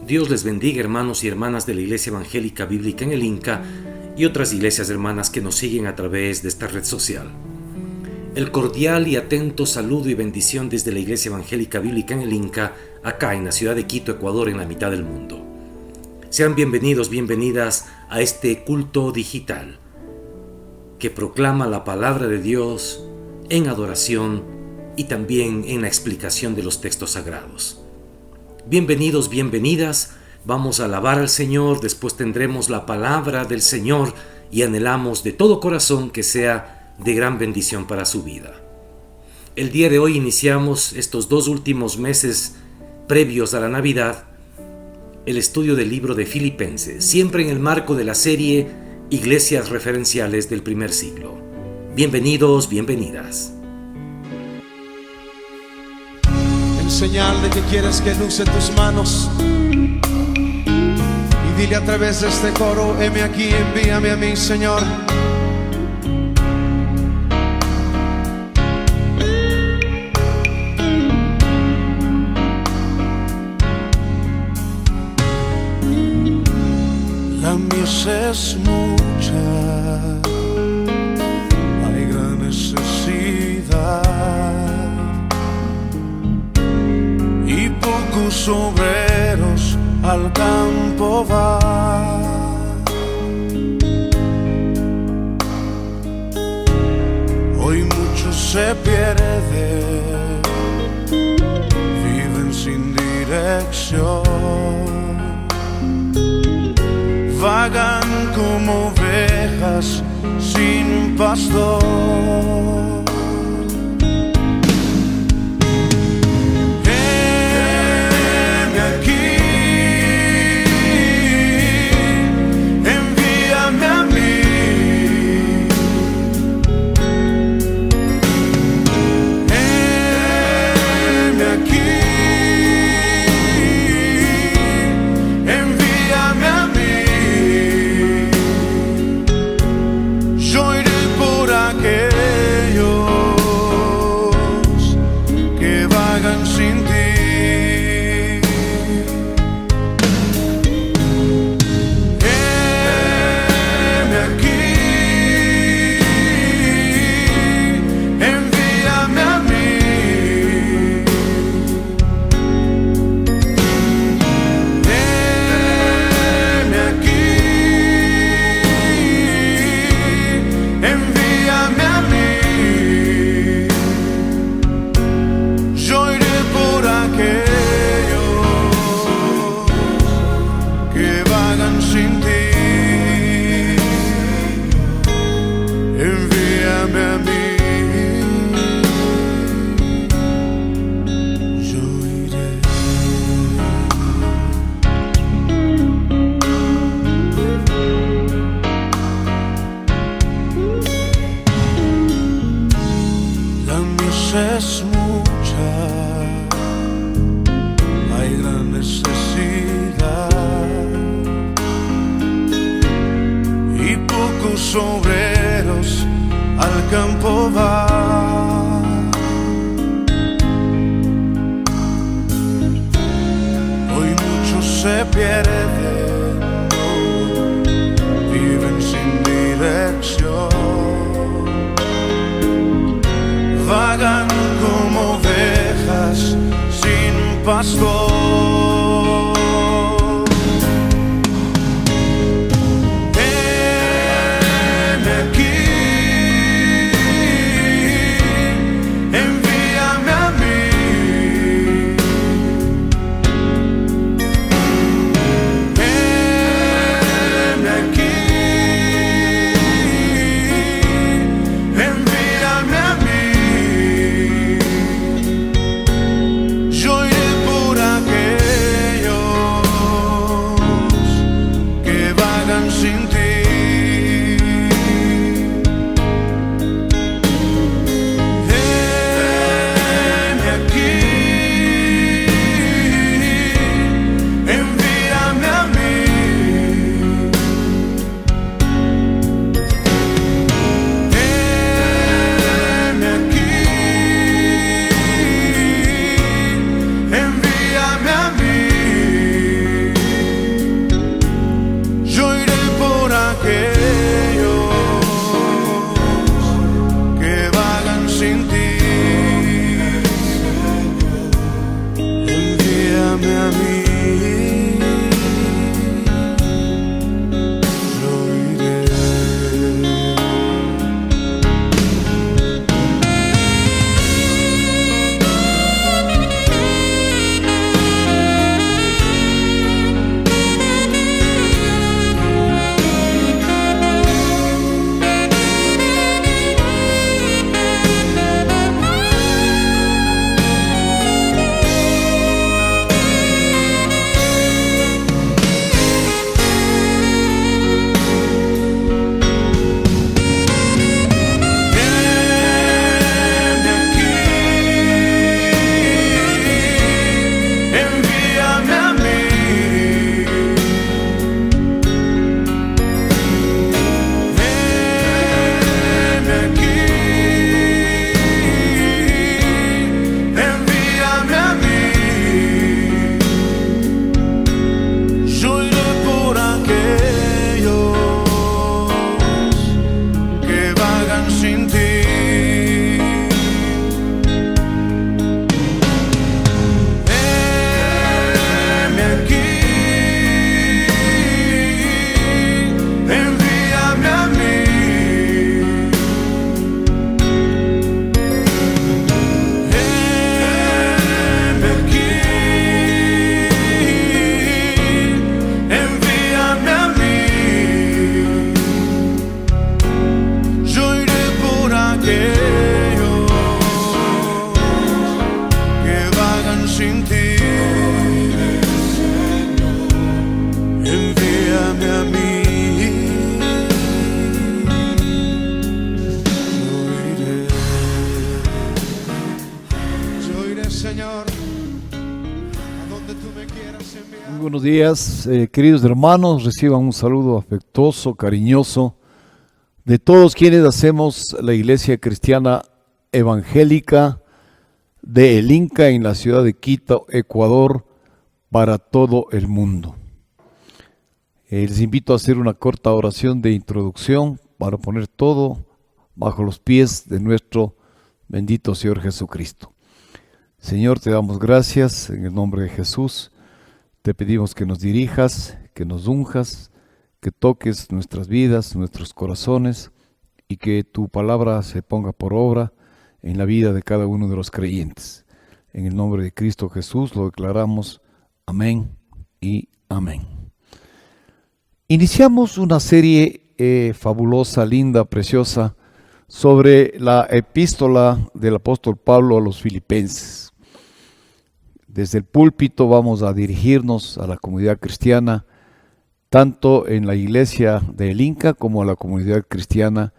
Dios les bendiga, hermanos y hermanas de la Iglesia Evangélica Bíblica en el Inca y otras iglesias hermanas que nos siguen a través de esta red social. El cordial y atento saludo y bendición desde la Iglesia Evangélica Bíblica en el Inca, acá en la ciudad de Quito, Ecuador, en la mitad del mundo. Sean bienvenidos, bienvenidas a este culto digital que proclama la palabra de Dios en adoración y también en la explicación de los textos sagrados. Bienvenidos, bienvenidas. Vamos a alabar al Señor, después tendremos la palabra del Señor y anhelamos de todo corazón que sea de gran bendición para su vida. El día de hoy iniciamos estos 2 últimos meses previos a la Navidad, el estudio del libro de Filipenses, siempre en el marco de la serie Iglesias Referenciales del Primer Siglo. Bienvenidos, bienvenidas. En señal de que quieres que luce tus manos, y dile a través de este coro: heme aquí, envíame a mí, Señor. La mies es mucha, hay gran necesidad, y pocos obreros al campo van. Hoy muchos se pierden, viven sin dirección, vagan como ovejas sin pastor. Heme aquí, envíame a mí. Heme aquí, envíame a mí. Yo iré por aquellos que vagan sin ti. Heme aquí, envíame a mí. Heme aquí, envíame a mí. Yo iré por aquellos que vagan sin ti. Envíame a mí. Yo iré. La mies es mucha, hay gran necesidad, y pocos obreros al campo van. Hoy muchos se pierden, viven sin dirección, vagan como ovejas sin pastor. Heme aquí, envíame a mí. Heme aquí, envíame a mí. Yo iré por aquellos Señor, a donde tú me quieras enviar. Buenos días, queridos hermanos, reciban un saludo afectuoso, cariñoso de todos quienes hacemos la Iglesia Cristiana Evangélica de El Inca en la ciudad de Quito, Ecuador, para todo el mundo. Les invito a hacer una corta oración de introducción para poner todo bajo los pies de nuestro bendito Señor Jesucristo. Señor, te damos gracias en el nombre de Jesús. Te pedimos que nos dirijas, que nos unjas, que toques nuestras vidas, nuestros corazones y que tu palabra se ponga por obra en la vida de cada uno de los creyentes. En el nombre de Cristo Jesús lo declaramos. Amén y amén. Iniciamos una serie fabulosa, linda, preciosa sobre la epístola del apóstol Pablo a los Filipenses. Desde el púlpito vamos a dirigirnos a la comunidad cristiana, tanto en la iglesia de El Inca como a la comunidad cristiana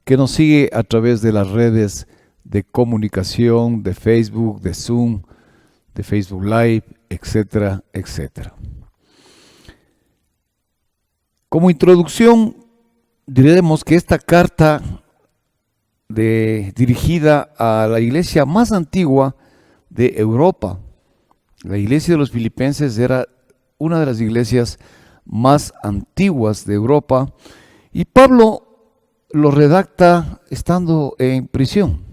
que nos sigue a través de las redes de comunicación, de Facebook, de Zoom, de Facebook Live, etcétera, etcétera. Como introducción, diremos que esta carta dirigida a la iglesia más antigua de Europa, la iglesia de los Filipenses era una de las iglesias más antiguas de Europa, y Pablo lo redacta estando en prisión,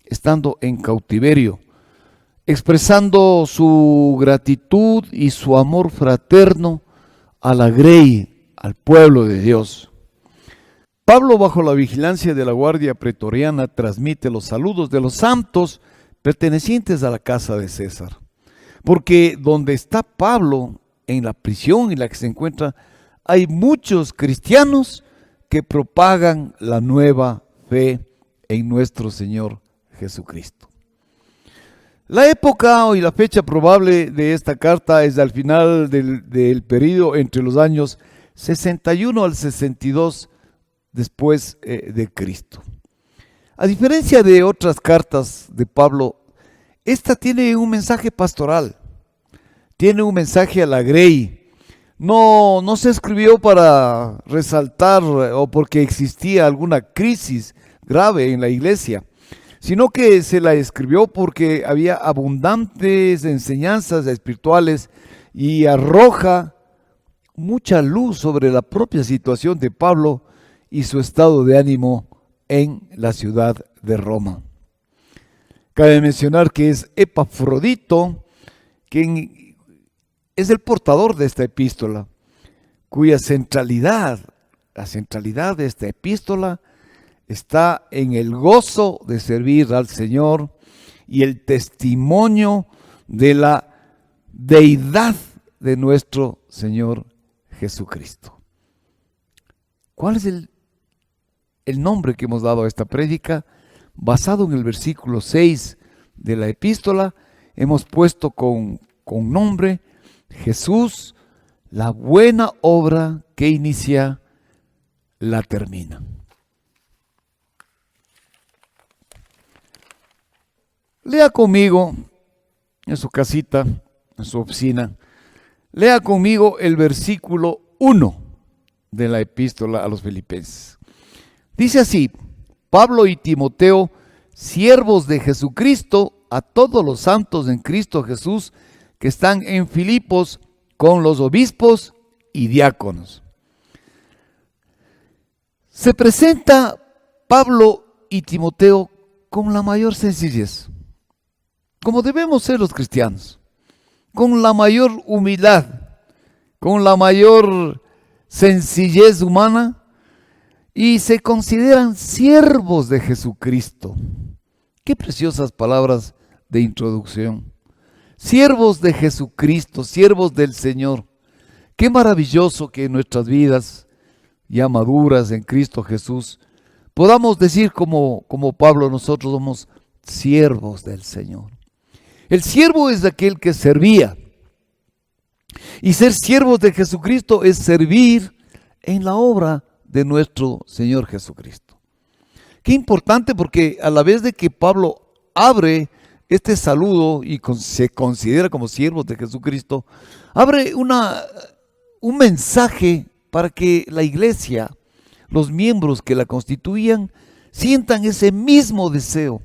estando en cautiverio, expresando su gratitud y su amor fraterno a la grey, al pueblo de Dios. Pablo, bajo la vigilancia de la guardia pretoriana, transmite los saludos de los santos pertenecientes a la casa de César. Porque donde está Pablo, en la prisión en la que se encuentra, hay muchos cristianos que propagan la nueva fe en nuestro Señor Jesucristo. La época y la fecha probable de esta carta es al final del periodo entre los años 61 al 62 después de Cristo. A diferencia de otras cartas de Pablo, esta tiene un mensaje pastoral, tiene un mensaje a la grey. No se escribió para resaltar o porque existía alguna crisis grave en la iglesia, sino que se la escribió porque había abundantes enseñanzas espirituales y arroja mucha luz sobre la propia situación de Pablo y su estado de ánimo en la ciudad de Roma. Cabe mencionar que es Epafrodito quien es el portador de esta epístola, cuya centralidad, la centralidad de esta epístola está en el gozo de servir al Señor y el testimonio de la deidad de nuestro Señor Jesucristo. ¿Cuál es el nombre que hemos dado a esta prédica? Basado en el versículo 6 de la epístola, hemos puesto con nombre Jesús, la buena obra que inicia, la termina. Lea conmigo en su casita, en su oficina, lea conmigo el versículo 1 de la epístola a los Filipenses. Dice así: Pablo y Timoteo, siervos de Jesucristo, a todos los santos en Cristo Jesús que están en Filipos con los obispos y diáconos. Se presenta Pablo y Timoteo con la mayor sencillez, como debemos ser los cristianos, con la mayor humildad, con la mayor sencillez humana, y se consideran siervos de Jesucristo. Qué preciosas palabras de introducción. Siervos de Jesucristo, siervos del Señor. Qué maravilloso que en nuestras vidas ya maduras en Cristo Jesús podamos decir como Pablo, nosotros somos siervos del Señor. El siervo es aquel que servía. Y ser siervos de Jesucristo es servir en la obra de nuestro Señor Jesucristo. Qué importante, porque a la vez de que Pablo abre este saludo y se considera como siervos de Jesucristo, abre un mensaje para que la iglesia, los miembros que la constituían, sientan ese mismo deseo.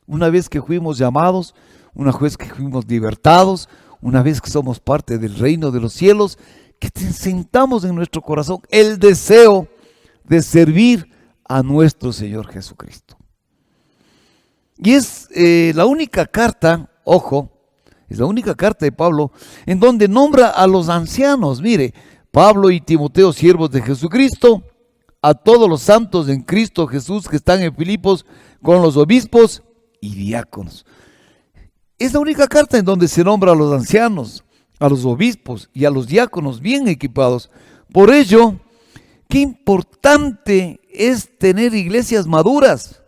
Una vez que fuimos llamados, una vez que fuimos libertados, una vez que somos parte del reino de los cielos, que sentamos en nuestro corazón el deseo de servir a nuestro Señor Jesucristo. Y es la única carta, ojo, es la única carta de Pablo en donde nombra a los ancianos. Mire, Pablo y Timoteo, siervos de Jesucristo, a todos los santos en Cristo Jesús que están en Filipos, con los obispos y diáconos. Es la única carta en donde se nombra a los ancianos, a los obispos y a los diáconos bien equipados. Por ello, qué importante es tener iglesias maduras.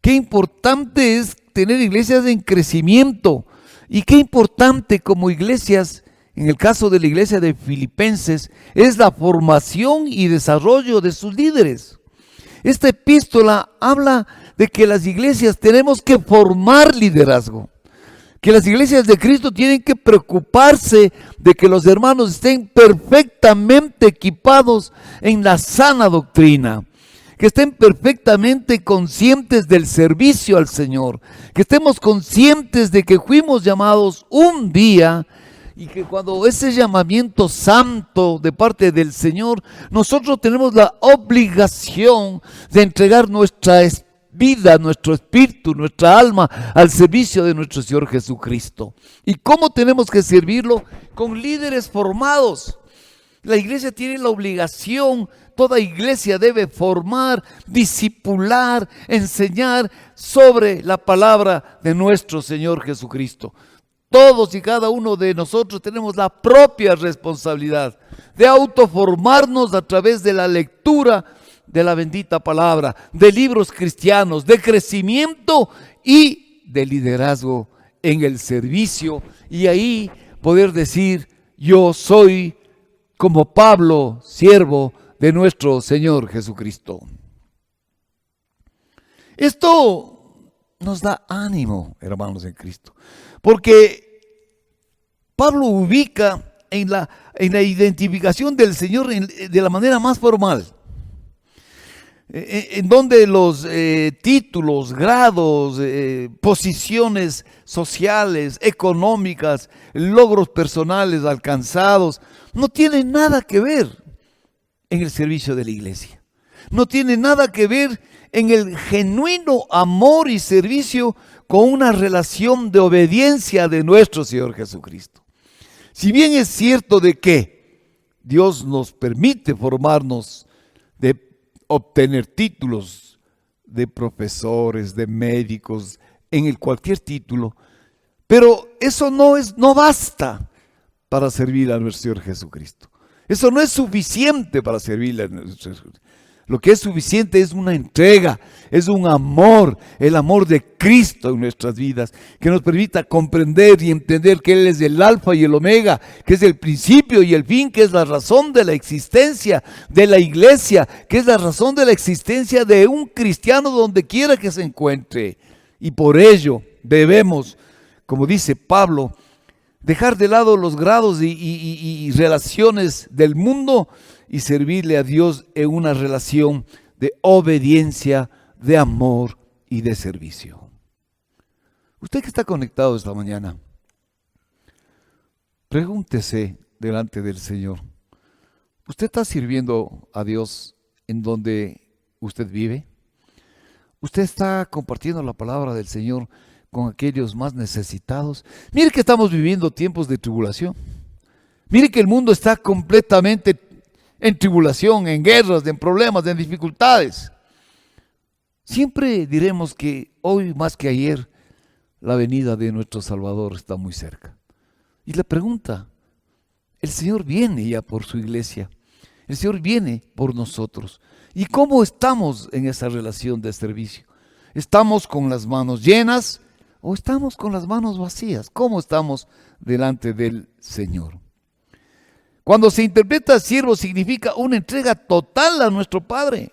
Qué importante es tener iglesias en crecimiento. Y qué importante como iglesias, en el caso de la iglesia de Filipenses, es la formación y desarrollo de sus líderes. Esta epístola habla de que las iglesias tenemos que formar liderazgo. Que las iglesias de Cristo tienen que preocuparse de que los hermanos estén perfectamente equipados en la sana doctrina. Que estén perfectamente conscientes del servicio al Señor, que estemos conscientes de que fuimos llamados un día y que cuando ese llamamiento santo de parte del Señor, nosotros tenemos la obligación de entregar nuestra vida, nuestro espíritu, nuestra alma al servicio de nuestro Señor Jesucristo. ¿Y cómo tenemos que servirlo? Con líderes formados. La iglesia tiene la obligación, toda iglesia debe formar, discipular, enseñar sobre la palabra de nuestro Señor Jesucristo. Todos y cada uno de nosotros tenemos la propia responsabilidad de autoformarnos a través de la lectura de la bendita palabra, de libros cristianos, de crecimiento y de liderazgo en el servicio. Y ahí poder decir, yo soy como Pablo, siervo de nuestro Señor Jesucristo. Esto nos da ánimo, hermanos en Cristo, porque Pablo ubica en la identificación del Señor de la manera más formal, en donde los títulos, grados, posiciones sociales, económicas, logros personales alcanzados, no tienen nada que ver en el servicio de la iglesia. No tiene nada que ver en el genuino amor y servicio con una relación de obediencia de nuestro Señor Jesucristo. Si bien es cierto de que Dios nos permite formarnos, de obtener títulos de profesores, de médicos, en cualquier título, pero eso no basta para servir a nuestro Señor Jesucristo. Eso no es suficiente para servirle a nuestro Señor. Lo que es suficiente es una entrega, es un amor, el amor de Cristo en nuestras vidas, que nos permita comprender y entender que Él es el alfa y el omega, que es el principio y el fin, que es la razón de la existencia de la iglesia, que es la razón de la existencia de un cristiano donde quiera que se encuentre. Y por ello debemos, como dice Pablo, dejar de lado los grados y relaciones del mundo y servirle a Dios en una relación de obediencia, de amor y de servicio. Usted que está conectado esta mañana, pregúntese delante del Señor, ¿usted está sirviendo a Dios en donde usted vive? ¿Usted está compartiendo la palabra del Señor con aquellos más necesitados? Mire que estamos viviendo tiempos de tribulación. Mire que el mundo está completamente en tribulación, en guerras, en problemas, en dificultades. Siempre diremos que hoy más que ayer la venida de nuestro Salvador está muy cerca. Y la pregunta, el Señor viene ya por su iglesia, el Señor viene por nosotros. ¿Y cómo estamos en esa relación de servicio? ¿Estamos con las manos llenas o estamos con las manos vacías? ¿Cómo estamos delante del Señor? Cuando se interpreta siervo significa una entrega total a nuestro Padre.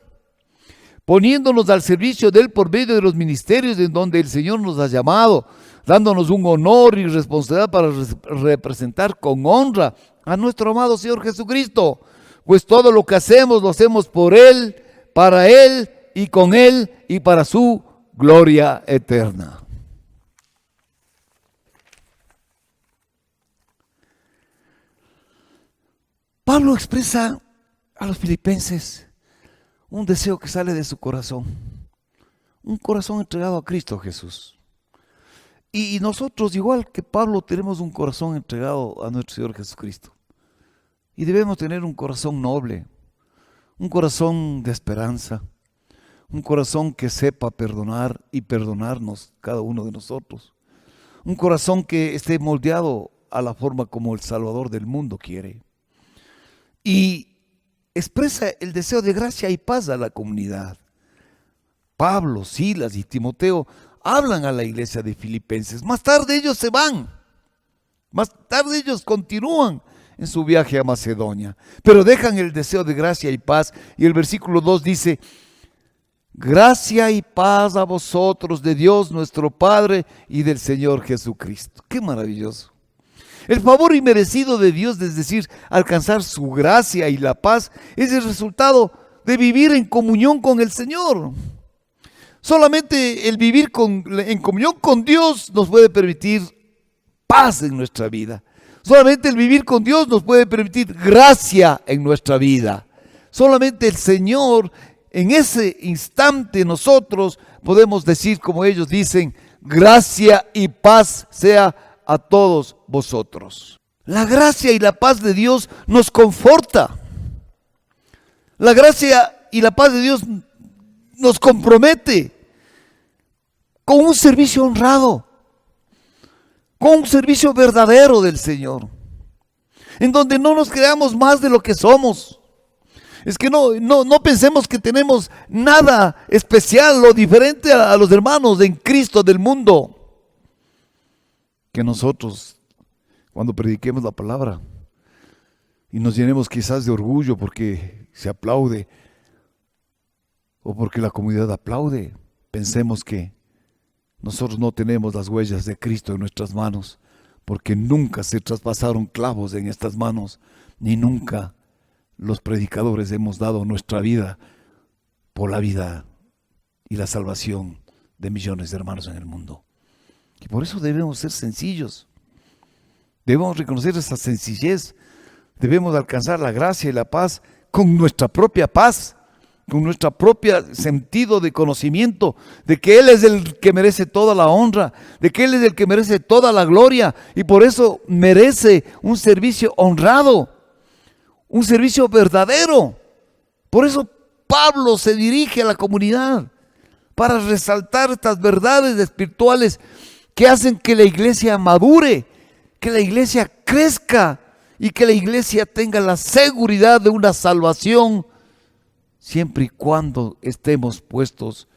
poniéndonos al servicio de Él por medio de los ministerios en donde el Señor nos ha llamado, dándonos un honor y responsabilidad para representar con honra a nuestro amado Señor Jesucristo. Pues todo lo que hacemos, lo hacemos por Él, para Él y con Él y para su gloria eterna. Pablo expresa a los filipenses un deseo que sale de su corazón, un corazón entregado a Cristo Jesús. Y nosotros, igual que Pablo, tenemos un corazón entregado a nuestro Señor Jesucristo. Y debemos tener un corazón noble, un corazón de esperanza, un corazón que sepa perdonar y perdonarnos cada uno de nosotros. Un corazón que esté moldeado a la forma como el Salvador del mundo quiere. Y expresa el deseo de gracia y paz a la comunidad. Pablo, Silas y Timoteo hablan a la iglesia de Filipenses. Más tarde ellos se van. Más tarde ellos continúan en su viaje a Macedonia. Pero dejan el deseo de gracia y paz. Y el versículo 2 dice: gracia y paz a vosotros de Dios nuestro Padre y del Señor Jesucristo. ¡Qué maravilloso! El favor inmerecido de Dios, es decir, alcanzar su gracia y la paz, es el resultado de vivir en comunión con el Señor. Solamente el vivir en comunión con Dios nos puede permitir paz en nuestra vida. Solamente el vivir con Dios nos puede permitir gracia en nuestra vida. Solamente el Señor, en ese instante nosotros podemos decir, como ellos dicen, gracia y paz sea a todos vosotros. La gracia y la paz de Dios nos conforta. La gracia y la paz de Dios nos compromete con un servicio honrado, con un servicio verdadero del Señor, en donde no nos creamos más de lo que somos. Es que no pensemos que tenemos nada especial o diferente a los hermanos en Cristo del mundo. Que nosotros, cuando prediquemos la palabra y nos llenemos quizás de orgullo porque se aplaude o porque la comunidad aplaude, pensemos que nosotros no tenemos las huellas de Cristo en nuestras manos, porque nunca se traspasaron clavos en estas manos, ni nunca los predicadores hemos dado nuestra vida por la vida y la salvación de millones de hermanos en el mundo. Y por eso debemos ser sencillos. Debemos reconocer esa sencillez. Debemos alcanzar la gracia y la paz con nuestra propia paz, con nuestro propio sentido de conocimiento de que Él es el que merece toda la honra, de que Él es el que merece toda la gloria y por eso merece un servicio honrado, un servicio verdadero. Por eso Pablo se dirige a la comunidad para resaltar estas verdades espirituales que hacen que la iglesia madure, que la iglesia crezca y que la iglesia tenga la seguridad de una salvación siempre y cuando estemos puestos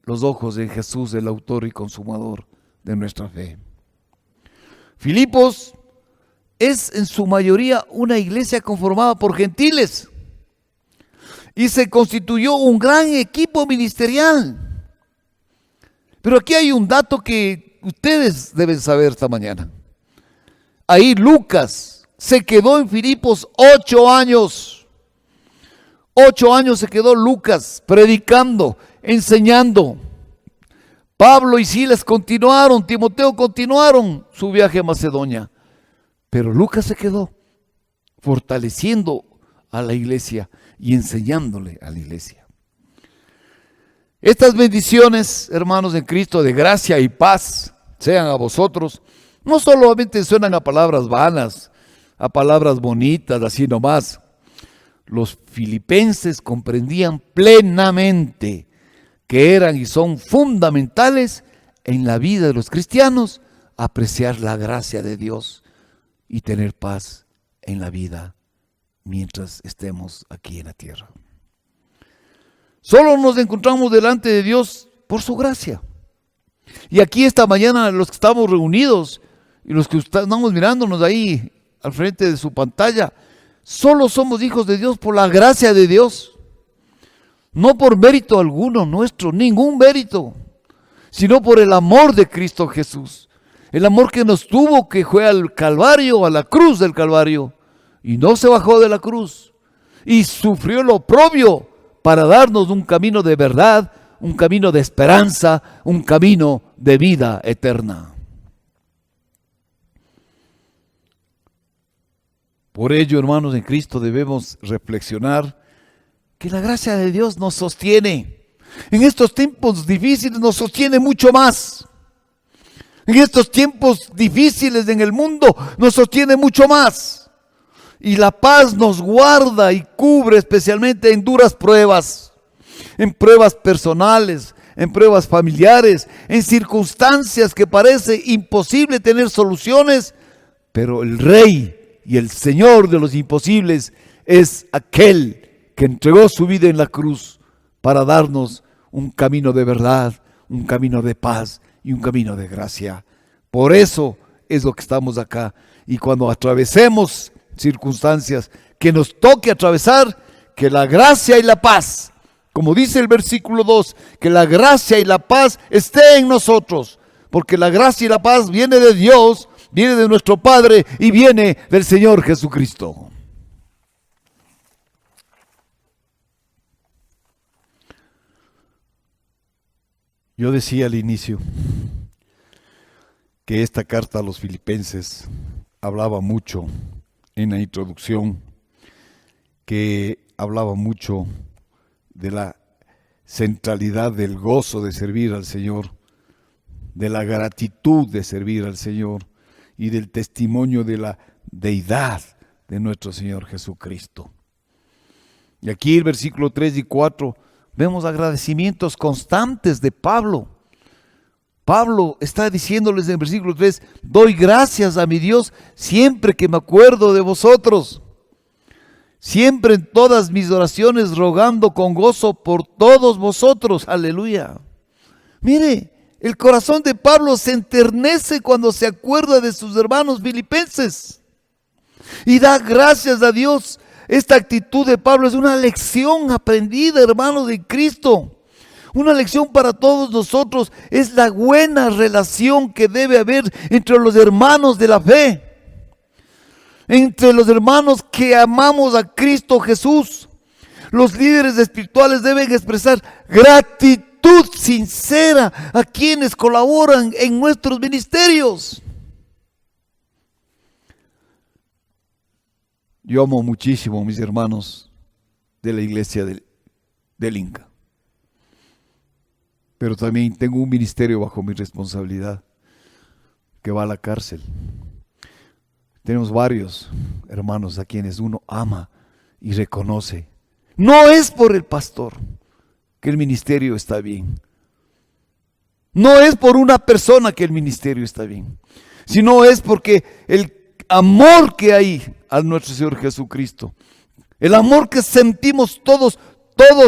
los ojos en Jesús, el autor y consumador de nuestra fe. Filipos es en su mayoría una iglesia conformada por gentiles y se constituyó un gran equipo ministerial. Pero aquí hay un dato que ustedes deben saber esta mañana. Ahí Lucas se quedó en Filipos 8 años. 8 años se quedó Lucas predicando, enseñando. Pablo y Silas continuaron, Timoteo continuaron su viaje a Macedonia. Pero Lucas se quedó fortaleciendo a la iglesia y enseñándole a la iglesia. Estas bendiciones, hermanos en Cristo, de gracia y paz, sean a vosotros, no solamente suenan a palabras vanas, a palabras bonitas, así nomás. Los filipenses comprendían plenamente que eran y son fundamentales en la vida de los cristianos apreciar la gracia de Dios y tener paz en la vida mientras estemos aquí en la tierra. Solo nos encontramos delante de Dios por su gracia. Y aquí esta mañana los que estamos reunidos y los que estamos mirándonos ahí al frente de su pantalla, solo somos hijos de Dios por la gracia de Dios. no por mérito alguno nuestro, ningún mérito, sino por el amor de Cristo Jesús. El amor que nos tuvo, que fue al Calvario, a la cruz del Calvario, y no se bajó de la cruz, y sufrió lo oprobio para darnos un camino de verdad, un camino de esperanza, un camino de vida eterna. Por ello, hermanos en Cristo, debemos reflexionar que la gracia de Dios nos sostiene. En estos tiempos difíciles nos sostiene mucho más. En estos tiempos difíciles en el mundo nos sostiene mucho más. Y la paz nos guarda y cubre especialmente en duras pruebas, en pruebas personales, en pruebas familiares, en circunstancias que parece imposible tener soluciones, pero el Rey y el Señor de los imposibles es aquel que entregó su vida en la cruz para darnos un camino de verdad, un camino de paz y un camino de gracia. Por eso es lo que estamos acá. Y cuando atravesemos circunstancias que nos toque atravesar, que la gracia y la paz, como dice el versículo 2, que la gracia y la paz esté en nosotros, porque la gracia y la paz viene de Dios, viene de nuestro Padre y viene del Señor Jesucristo. Yo decía al inicio que esta carta a los filipenses hablaba mucho en la introducción, que hablaba mucho de la centralidad del gozo de servir al Señor, de la gratitud de servir al Señor y del testimonio de la deidad de nuestro Señor Jesucristo. Y aquí el versículo 3 y 4 vemos agradecimientos constantes de Pablo. Pablo está diciéndoles en el versículo 3, doy gracias a mi Dios siempre que me acuerdo de vosotros, siempre en todas mis oraciones rogando con gozo por todos vosotros. Aleluya. Mire, el corazón de Pablo se enternece cuando se acuerda de sus hermanos filipenses y da gracias a Dios. Esta actitud de Pablo es una lección aprendida, hermanos de Cristo. Una lección para todos nosotros. Es la buena relación que debe haber entre los hermanos de la fe, entre los hermanos que amamos a Cristo Jesús. Los líderes espirituales deben expresar gratitud sincera a quienes colaboran en nuestros ministerios. Yo amo muchísimo a mis hermanos de la iglesia del Inca, pero también tengo un ministerio bajo mi responsabilidad que va a la cárcel. Tenemos varios hermanos a quienes uno ama y reconoce. No es por el pastor que el ministerio está bien. No es por una persona que el ministerio está bien, sino es porque el amor que hay a nuestro Señor Jesucristo, el amor que sentimos todos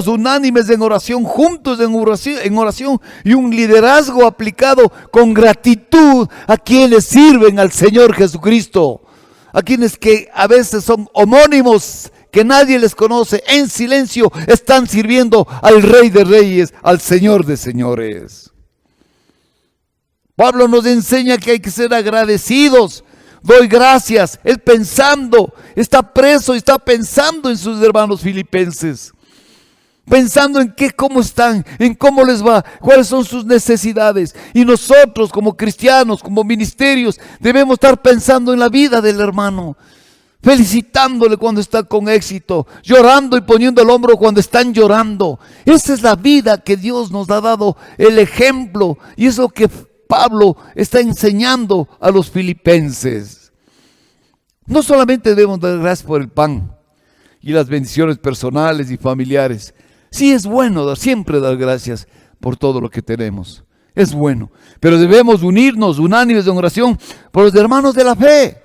unánimes en oración, juntos en oración y un liderazgo aplicado con gratitud a quienes sirven al Señor Jesucristo, a quienes que a veces son homónimos, que nadie les conoce, en silencio están sirviendo al Rey de Reyes, al Señor de Señores. Pablo nos enseña que hay que ser agradecidos. Doy gracias. Él está preso y está pensando en sus hermanos filipenses, pensando en cómo están, en cómo les va, cuáles son sus necesidades. Y nosotros como cristianos, como ministerios, debemos estar pensando en la vida del hermano, felicitándole cuando está con éxito, llorando y poniendo el hombro cuando están llorando. Esa es la vida que Dios nos ha dado, el ejemplo, y es lo que Pablo está enseñando a los filipenses. No solamente debemos dar gracias por el pan y las bendiciones personales y familiares. Sí, es bueno siempre dar gracias por todo lo que tenemos. Es bueno. Pero debemos unirnos, unánimes en oración, por los hermanos de la fe.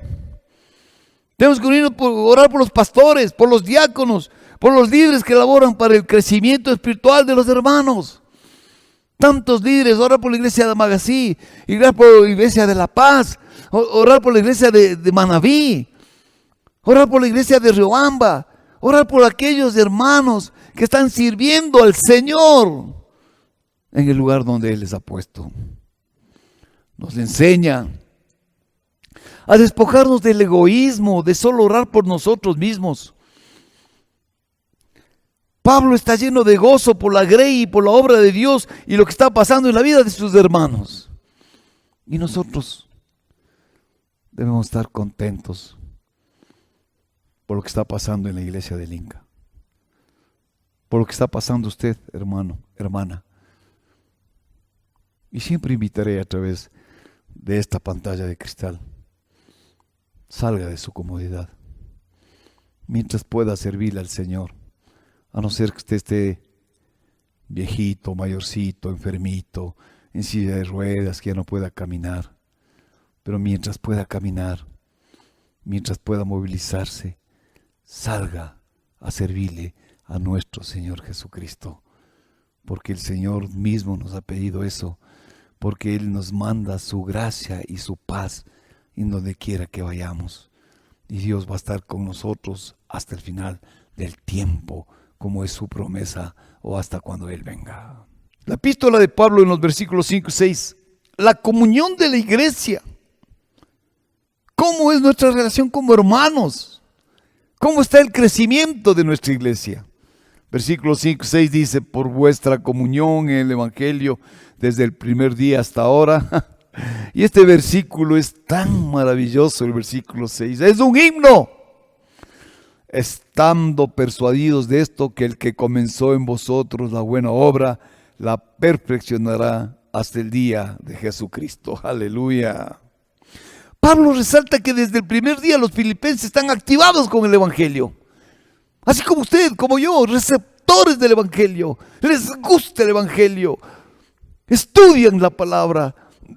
Tenemos que unirnos, orar por los pastores, por los diáconos, por los líderes que laboran para el crecimiento espiritual de los hermanos. Tantos líderes, orar por la iglesia de Magací, orar por la iglesia de La Paz, orar por la iglesia de Manabí, orar por la iglesia de Riobamba, orar por aquellos hermanos que están sirviendo al Señor en el lugar donde Él les ha puesto. Nos enseña a despojarnos del egoísmo, de solo orar por nosotros mismos. Pablo está lleno de gozo por la grey y por la obra de Dios y lo que está pasando en la vida de sus hermanos. Y nosotros debemos estar contentos por lo que está pasando en la iglesia del Inca. Por lo que está pasando usted, hermano, hermana. Y siempre invitaré a través de esta pantalla de cristal. Salga de su comodidad. Mientras pueda servirle al Señor. A no ser que usted esté viejito, mayorcito, enfermito, en silla de ruedas, que ya no pueda caminar. Pero mientras pueda caminar, mientras pueda movilizarse, salga a servirle a nuestro Señor Jesucristo. Porque el Señor mismo nos ha pedido eso. Porque Él nos manda su gracia y su paz en donde quiera que vayamos. Y Dios va a estar con nosotros hasta el final del tiempo, como es su promesa, o hasta cuando Él venga. La epístola de Pablo en los versículos 5 y 6. La comunión de la iglesia. ¿Cómo es nuestra relación como hermanos? ¿Cómo está el crecimiento de nuestra iglesia? Versículos 5 y 6 dice, por vuestra comunión en el Evangelio desde el primer día hasta ahora. Y este versículo es tan maravilloso, el versículo 6. Es un himno. Estando persuadidos de esto, que el que comenzó en vosotros la buena obra, la perfeccionará hasta el día de Jesucristo. Aleluya. Pablo resalta que desde el primer día los filipenses están activados con el Evangelio. Así como usted, como yo, receptores del Evangelio. Les gusta el Evangelio. Estudian la palabra.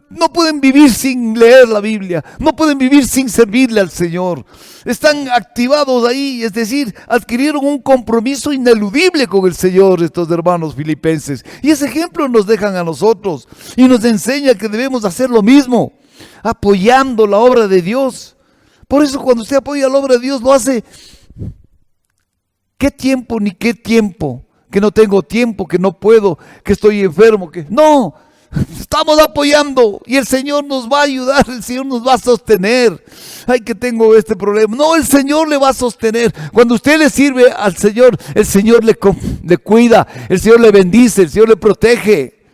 No pueden vivir sin leer la Biblia. No pueden vivir sin servirle al Señor. Están activados ahí, es decir, adquirieron un compromiso ineludible con el Señor, estos hermanos filipenses. Y ese ejemplo nos dejan a nosotros. Y nos enseña que debemos hacer lo mismo, apoyando la obra de Dios. Por eso cuando usted apoya la obra de Dios, lo hace. ¿Qué tiempo ni qué tiempo? Que no tengo tiempo, que no puedo, que estoy enfermo, que no. Estamos apoyando y el Señor nos va a ayudar, el Señor nos va a sostener. Ay, que tengo este problema. No, el Señor le va a sostener. Cuando usted le sirve al Señor, el Señor le cuida, el Señor le bendice, el Señor le protege.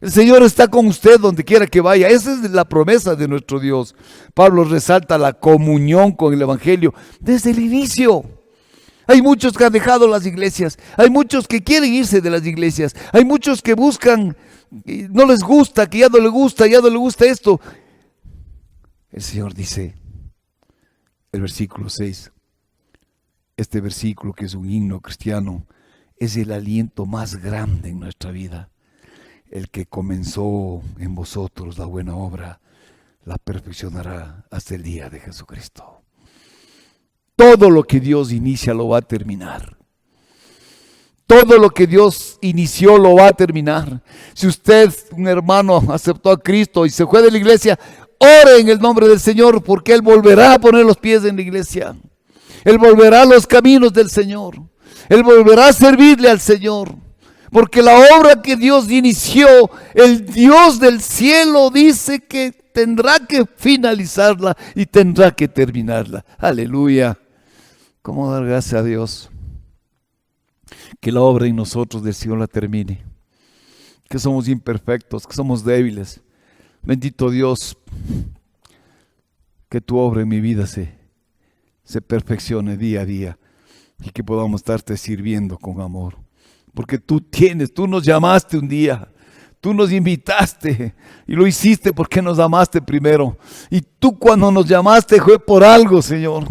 El Señor está con usted donde quiera que vaya. Esa es la promesa de nuestro Dios. Pablo resalta la comunión con el Evangelio desde el inicio. Hay muchos que han dejado las iglesias. Hay muchos que quieren irse de las iglesias. Hay muchos que buscan, no les gusta, que ya no le gusta esto. El Señor dice, el versículo 6, este versículo que es un himno cristiano, es el aliento más grande en nuestra vida. El que comenzó en vosotros la buena obra, la perfeccionará hasta el día de Jesucristo. Todo lo que Dios inicia lo va a terminar. Todo lo que Dios inició lo va a terminar. Si usted, un hermano, aceptó a Cristo y se fue de la iglesia, ore en el nombre del Señor, porque Él volverá a poner los pies en la iglesia. Él volverá a los caminos del Señor. Él volverá a servirle al Señor. Porque la obra que Dios inició, el Dios del cielo dice que tendrá que finalizarla y tendrá que terminarla. Aleluya. ¿Cómo dar gracias a Dios? Que la obra en nosotros del Señor la termine. Que somos imperfectos, que somos débiles. Bendito Dios, que tu obra en mi vida se perfeccione día a día y que podamos estarte sirviendo con amor. Porque tú nos llamaste un día. Tú nos invitaste y lo hiciste porque nos amaste primero. Y tú cuando nos llamaste fue por algo, Señor.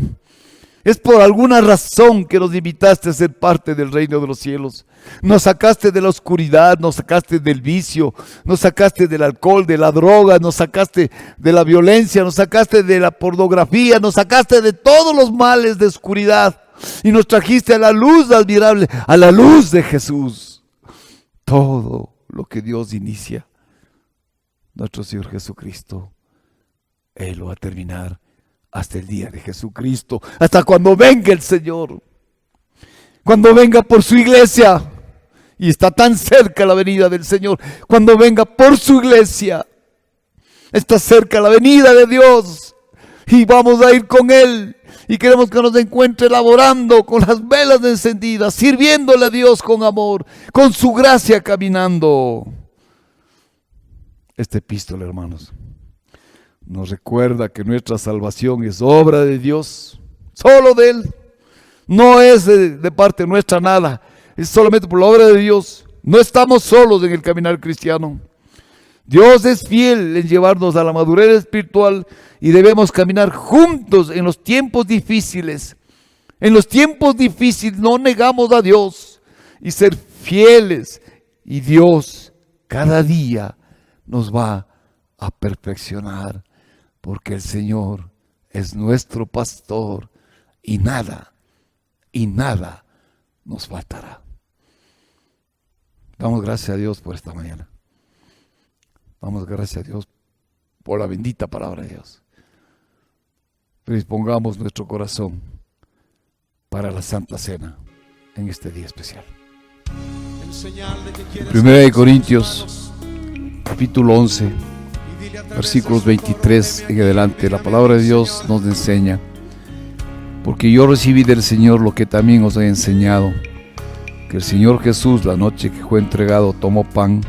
Es por alguna razón que nos invitaste a ser parte del reino de los cielos. Nos sacaste de la oscuridad, nos sacaste del vicio, nos sacaste del alcohol, de la droga, nos sacaste de la violencia, nos sacaste de la pornografía, nos sacaste de todos los males de oscuridad y nos trajiste a la luz admirable, a la luz de Jesús. Todo lo que Dios inicia, nuestro Señor Jesucristo, Él lo va a terminar hasta el día de Jesucristo, hasta cuando venga el Señor. Cuando venga por su iglesia, y está tan cerca la venida del Señor, cuando venga por su iglesia, está cerca la venida de Dios, y vamos a ir con Él, y queremos que nos encuentre laborando con las velas encendidas, sirviéndole a Dios con amor, con su gracia caminando. Esta epístola, hermanos, nos recuerda que nuestra salvación es obra de Dios, solo de Él. No es de parte nuestra nada, es solamente por la obra de Dios. No estamos solos en el caminar cristiano. Dios es fiel en llevarnos a la madurez espiritual y debemos caminar juntos en los tiempos difíciles. En los tiempos difíciles no negamos a Dios y ser fieles. Y Dios cada día nos va a perfeccionar, porque el Señor es nuestro pastor y nada nos faltará. Damos gracias a Dios por esta mañana. Damos gracias a Dios por la bendita palabra de Dios. Dispongamos nuestro corazón para la Santa Cena en este día especial. Primera de Corintios, capítulo 11, versículos 23 en adelante. La palabra de Dios nos enseña: porque yo recibí del Señor lo que también os he enseñado, que el Señor Jesús, la noche que fue entregado, tomó pan,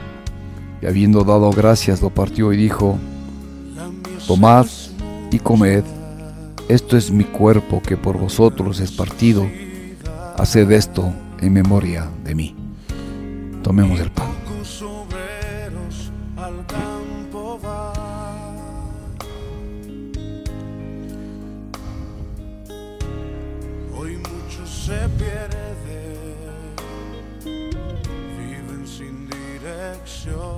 y habiendo dado gracias, lo partió y dijo: tomad y comed, esto es mi cuerpo que por vosotros es partido, haced esto en memoria de mí. Tomemos el pan. Hoy muchos se pierden, viven sin dirección.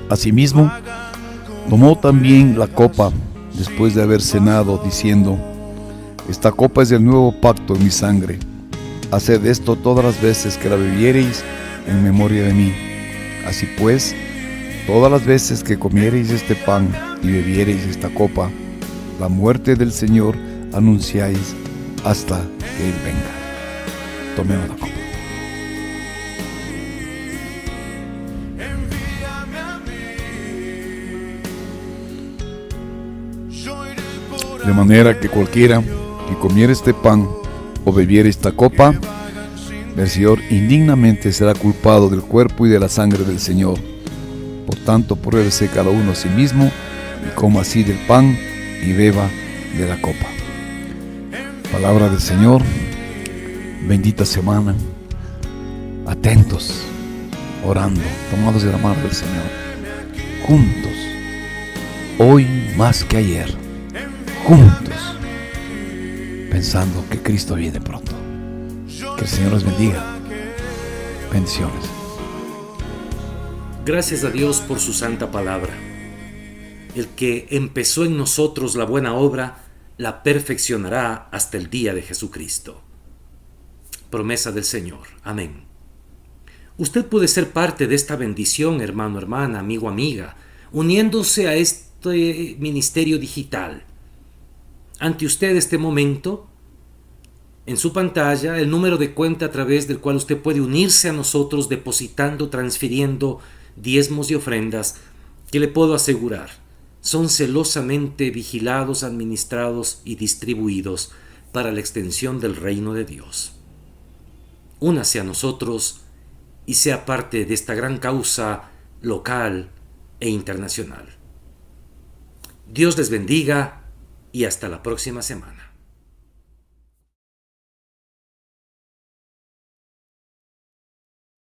Asimismo, tomó también la copa después de haber cenado, diciendo: esta copa es el nuevo pacto en mi sangre. Haced esto todas las veces que la bebiereis en memoria de mí. Así pues, todas las veces que comiereis este pan y bebiereis esta copa, la muerte del Señor anunciáis hasta que Él venga. Tomemos la copa. De manera que cualquiera que comiera este pan o bebiera esta copa, el Señor indignamente será culpado del cuerpo y de la sangre del Señor. Por tanto, pruébese cada uno a sí mismo y coma así del pan y beba de la copa. Palabra del Señor. Bendita semana. Atentos, orando, tomados de la mano del Señor, juntos, hoy más que ayer, juntos, pensando que Cristo viene pronto. Que el Señor los bendiga. Bendiciones. Gracias a Dios por su santa palabra. El que empezó en nosotros la buena obra, la perfeccionará hasta el día de Jesucristo. Promesa del Señor. Amén. Usted puede ser parte de esta bendición, hermano, hermana, amigo, amiga, uniéndose a este ministerio digital. Ante usted este momento, en su pantalla, el número de cuenta a través del cual usted puede unirse a nosotros depositando, transfiriendo diezmos y ofrendas, que le puedo asegurar, son celosamente vigilados, administrados y distribuidos para la extensión del reino de Dios. Únase a nosotros y sea parte de esta gran causa local e internacional. Dios les bendiga y hasta la próxima semana.